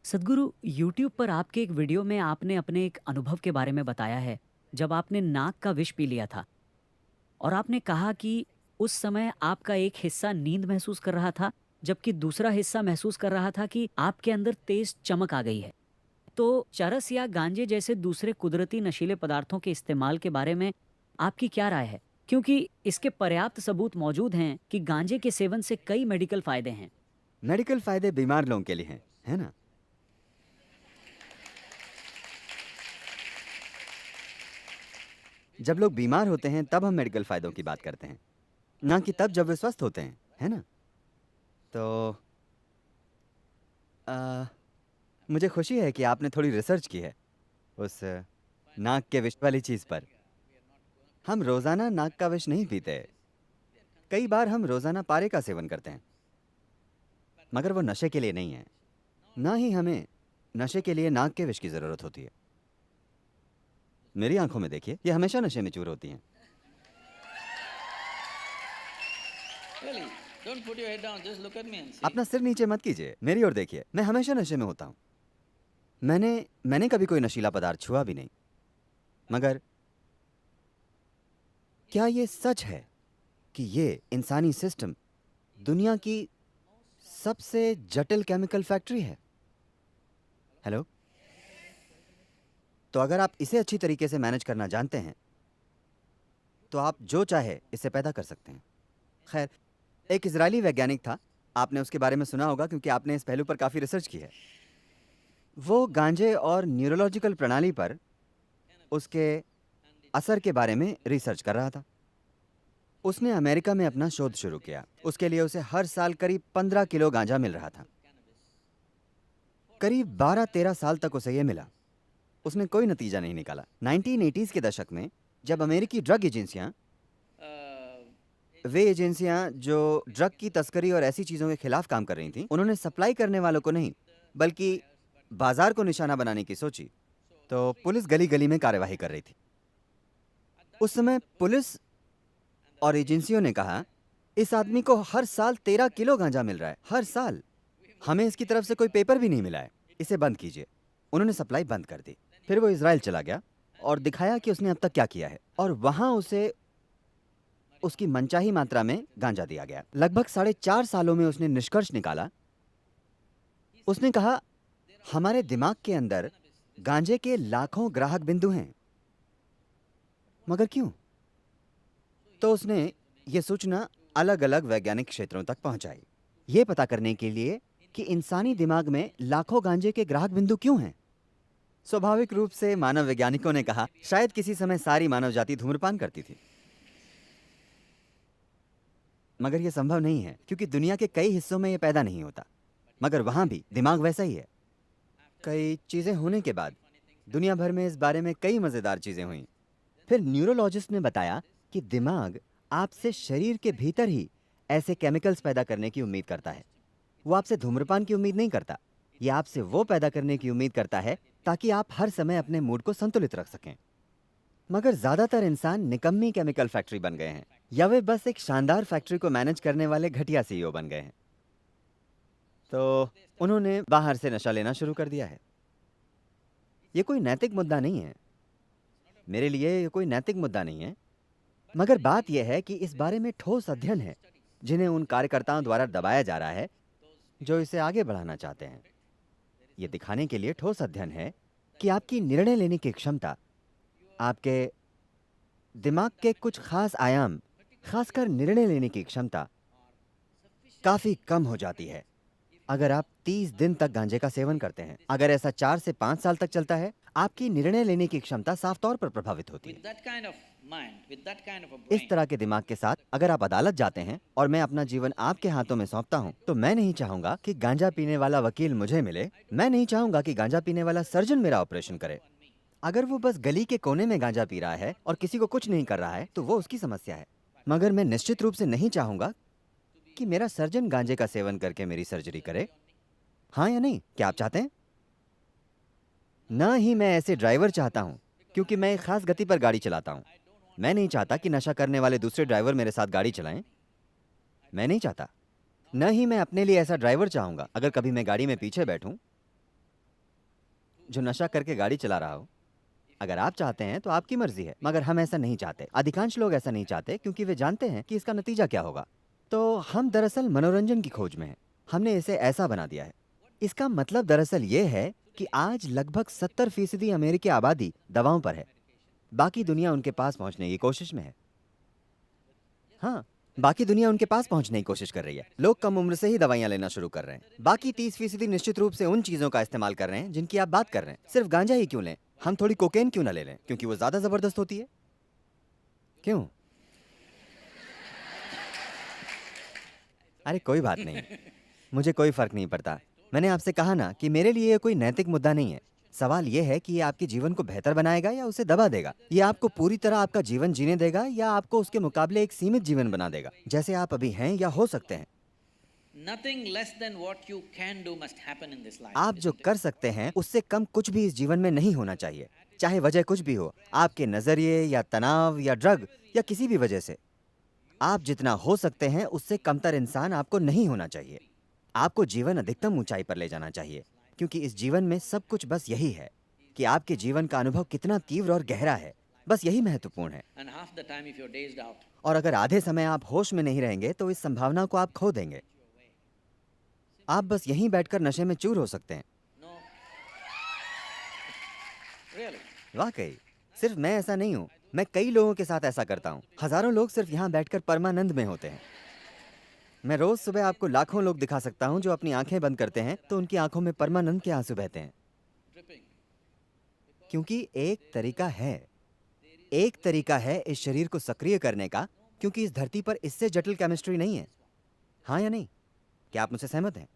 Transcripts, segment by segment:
सदगुरु, यूट्यूब पर आपके एक वीडियो में आपने अपने एक अनुभव के बारे में बताया है, जब आपने नाक का विष पी लिया था। और आपने कहा कि उस समय आपका एक हिस्सा नींद महसूस कर रहा था, जबकि दूसरा हिस्सा महसूस कर रहा था कि आपके अंदर तेज चमक आ गई है। तो चरस या गांजे जैसे दूसरे कुदरती नशीले पदार्थों के इस्तेमाल के बारे में आपकी क्या राय है? क्योंकि इसके पर्याप्त सबूत मौजूद हैं कि गांजे के सेवन से कई मेडिकल फायदे हैं। मेडिकल फायदे बीमार लोगों के लिए हैं, है ना? जब लोग बीमार होते हैं तब हम मेडिकल फायदों की बात करते हैं, ना कि तब जब वे स्वस्थ होते हैं, है ना? तो आ, मुझे खुशी है कि आपने थोड़ी रिसर्च की है उस नाक के विष वाली चीज पर। हम रोजाना नाक का विष नहीं पीते। कई बार हम रोजाना पारे का सेवन करते हैं, मगर वो नशे के लिए नहीं है। ना ही हमें नशे के लिए नाक के विष की जरूरत होती है। मेरी आंखों में देखिए, ये हमेशा नशे में चूर होती हैं। Really, don't put your head down. Just look at me and see. अपना सिर नीचे मत कीजिए, मेरी ओर देखिए। मैं हमेशा नशे में होता हूँ। मैंने मैंने कभी कोई नशीला पदार्थ छुआ भी नहीं। मगर क्या ये सच है कि ये इंसानी सिस्टम दुनिया की सबसे जटिल केमिकल फैक्ट्री है? हेलो? तो अगर आप इसे अच्छी तरीके से मैनेज करना जानते हैं तो आप जो चाहे इसे पैदा कर सकते हैं। खैर, एक इजरायली वैज्ञानिक था, आपने उसके बारे में सुना होगा क्योंकि आपने इस पहलू पर काफ़ी रिसर्च की है। वो गांजे और न्यूरोलॉजिकल प्रणाली पर उसके असर के बारे में रिसर्च कर रहा था। उसने अमेरिका में अपना शोध शुरू किया। उसके लिए उसे हर साल करीब 15 किलो गांजा मिल रहा था। करीब 12-13 साल तक उसे यह मिला। उसने कोई नतीजा नहीं निकाला। 1980s के दशक में जब अमेरिकी ड्रग एजेंसियां, वे एजेंसियां जो ड्रग की तस्करी और ऐसी चीज़ों के खिलाफ काम कर रही थीं, उन्होंने सप्लाई करने वालों को नहीं बल्कि बाजार को निशाना बनाने की सोची। तो पुलिस गली गली में कार्यवाही कर रही थी। उस समय पुलिस और एजेंसियों ने कहा, इस आदमी को हर साल 13 किलो गांजा मिल रहा है, हर साल। हमें इसकी तरफ से कोई पेपर भी नहीं मिला है, इसे बंद कीजिए। उन्होंने सप्लाई बंद कर दी। फिर वो इजराइल चला गया और दिखाया कि उसने अब तक क्या किया है, और वहां उसे उसकी मनचाही मात्रा में गांजा दिया गया। लगभग 4.5 सालों में उसने निष्कर्ष निकाला। उसने कहा, हमारे दिमाग के अंदर गांजे के लाखों ग्राहक बिंदु हैं, मगर क्यों? तो उसने ये सूचना अलग अलग वैज्ञानिक क्षेत्रों तक पहुंचाई, ये पता करने के लिए कि इंसानी दिमाग में लाखों गांजे के ग्राहक बिंदु क्यों हैं। स्वाभाविक रूप से मानव वैज्ञानिकों ने कहा, शायद किसी समय सारी मानव जाति धूम्रपान करती थी। मगर यह संभव नहीं है क्योंकि दुनिया के कई हिस्सों में यह पैदा नहीं होता, मगर वहां भी दिमाग वैसा ही है। कई चीजें होने के बाद दुनिया भर में इस बारे में कई मजेदार चीजें हुई। फिर न्यूरोलॉजिस्ट ने बताया कि दिमाग आपसे शरीर के भीतर ही ऐसे केमिकल्स पैदा करने की उम्मीद करता है। वो आपसे धूम्रपान की उम्मीद नहीं करता। ये आपसे वो पैदा करने की उम्मीद करता है ताकि आप हर समय अपने मूड को संतुलित रख सकें। मगर ज्यादातर इंसान निकम्मी केमिकल फैक्ट्री बन गए हैं, या वे बस एक शानदार फैक्ट्री को मैनेज करने वाले घटिया सीईओ बन गए हैं। तो उन्होंने बाहर से नशा लेना शुरू कर दिया है। ये कोई नैतिक मुद्दा नहीं है, मेरे लिए ये कोई नैतिक मुद्दा नहीं है। मगर बात यह है कि इस बारे में ठोस अध्ययन है जिन्हें उन कार्यकर्ताओं द्वारा दबाया जा रहा है जो इसे आगे बढ़ाना चाहते हैं। ये दिखाने के लिए ठोस अध्ययन है कि आपकी निर्णय लेने की क्षमता, आपके दिमाग के कुछ खास आयाम, खासकर निर्णय लेने की क्षमता काफी कम हो जाती है अगर आप 30 दिन तक गांजे का सेवन करते हैं। अगर ऐसा 4 से 5 साल तक चलता है, आपकी निर्णय लेने की क्षमता साफ तौर पर प्रभावित होती है। With that kind of mind, with that kind of a इस brain, तरह के दिमाग के साथ अगर आप अदालत जाते हैं और मैं अपना जीवन आपके हाथों में सौंपता हूं, तो मैं नहीं चाहूंगा कि गांजा पीने वाला वकील मुझे मिले। मैं नहीं चाहूंगा कि गांजा पीने वाला सर्जन मेरा ऑपरेशन करे। अगर वो बस गली के कोने में गांजा पी रहा है और किसी को कुछ नहीं कर रहा है, तो वो उसकी समस्या है। मगर मैं निश्चित रूप से नहीं चाहूंगा कि मेरा सर्जन गांजे का सेवन करके मेरी सर्जरी करे। हाँ या नहीं? क्या आप चाहते हैं? ना ही मैं ऐसे ड्राइवर चाहता हूं, क्योंकि मैं एक खास गति पर गाड़ी चलाता हूं। मैं नहीं चाहता कि नशा करने वाले दूसरे ड्राइवर मेरे साथ गाड़ी चलाएं। मैं नहीं चाहता। न ही मैं अपने लिए ऐसा ड्राइवर चाहूंगा। अगर कभी मैं गाड़ी में पीछे बैठूं जो नशा करके गाड़ी चला रहा हो। अगर आप चाहते हैं तो आपकी मर्जी है, मगर हम ऐसा नहीं चाहते। अधिकांश लोग ऐसा नहीं चाहते क्योंकि वे जानते हैं कि इसका नतीजा क्या होगा। तो हम दरअसल मनोरंजन की खोज में हैं। हमने इसे ऐसा बना दिया है। इसका मतलब दरअसल ये है कि आज लगभग 70% अमेरिकी आबादी दवाओं पर है। बाकी दुनिया उनके पास पहुंचने की कोशिश में है। हाँ, बाकी दुनिया उनके पास पहुंचने की कोशिश कर रही है। लोग कम उम्र से ही दवाइयां लेना शुरू कर रहे हैं। बाकी 30% निश्चित रूप से उन चीजों का इस्तेमाल कर रहे हैं जिनकी आप बात कर रहे हैं। सिर्फ गांजा ही क्यों लें, हम थोड़ी कोकेन क्यों ना ले लें, क्योंकि वो ज्यादा जबरदस्त होती है। क्यों? अरे कोई बात नहीं, मुझे कोई फर्क नहीं पड़ता। मैंने आपसे कहा ना कि मेरे लिए ये कोई नैतिक मुद्दा नहीं है। सवाल ये है कि ये आपके जीवन को बेहतर बनाएगा या उसे दबा देगा। ये आपको पूरी तरह आपका जीवन जीने देगा या आपको उसके मुकाबले एक सीमित जीवन बना देगा, जैसे आप अभी हैं या हो सकते हैं। Nothing less than what you can do must happen in this life. आप जो कर सकते हैं उससे कम कुछ भी इस जीवन में नहीं होना चाहिए, चाहे वजह कुछ भी हो, आपके नजरिए या तनाव या ड्रग या किसी भी वजह से। आप जितना हो सकते हैं उससे कमतर इंसान आपको नहीं होना चाहिए। आपको जीवन अधिकतम ऊंचाई पर ले जाना चाहिए, क्योंकि इस जीवन में सब कुछ बस यही है कि आपके जीवन का अनुभव कितना तीव्र और गहरा है। बस यही महत्वपूर्ण है। And half the time if you're dazed out, और अगर आधे समय आप होश में नहीं रहेंगे तो इस संभावना को आप खो देंगे। आप बस यहीं बैठकर नशे में चूर हो सकते हैं। no. Really? वाकई, सिर्फ मैं ऐसा नहीं हूँ, मैं कई लोगों के साथ ऐसा करता हूँ। हजारों लोग सिर्फ यहाँ बैठकर परमानंद में होते हैं। मैं रोज सुबह आपको लाखों लोग दिखा सकता हूँ जो अपनी आंखें बंद करते हैं तो उनकी आंखों में परमानंद के आंसू बहते हैं। Dripping. क्योंकि एक तरीका है इस शरीर को सक्रिय करने का, क्योंकि इस धरती पर इससे जटिल केमिस्ट्री नहीं है। हाँ या नहीं? क्या आप मुझसे सहमत हैं?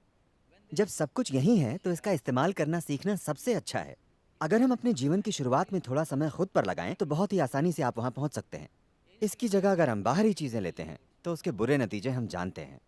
जब सब कुछ यही है तो इसका इस्तेमाल करना सीखना सबसे अच्छा है। अगर हम अपने जीवन की शुरुआत में थोड़ा समय खुद पर लगाएं तो बहुत ही आसानी से आप वहां पहुंच सकते हैं। इसकी जगह अगर हम बाहरी चीजें लेते हैं तो उसके बुरे नतीजे हम जानते हैं।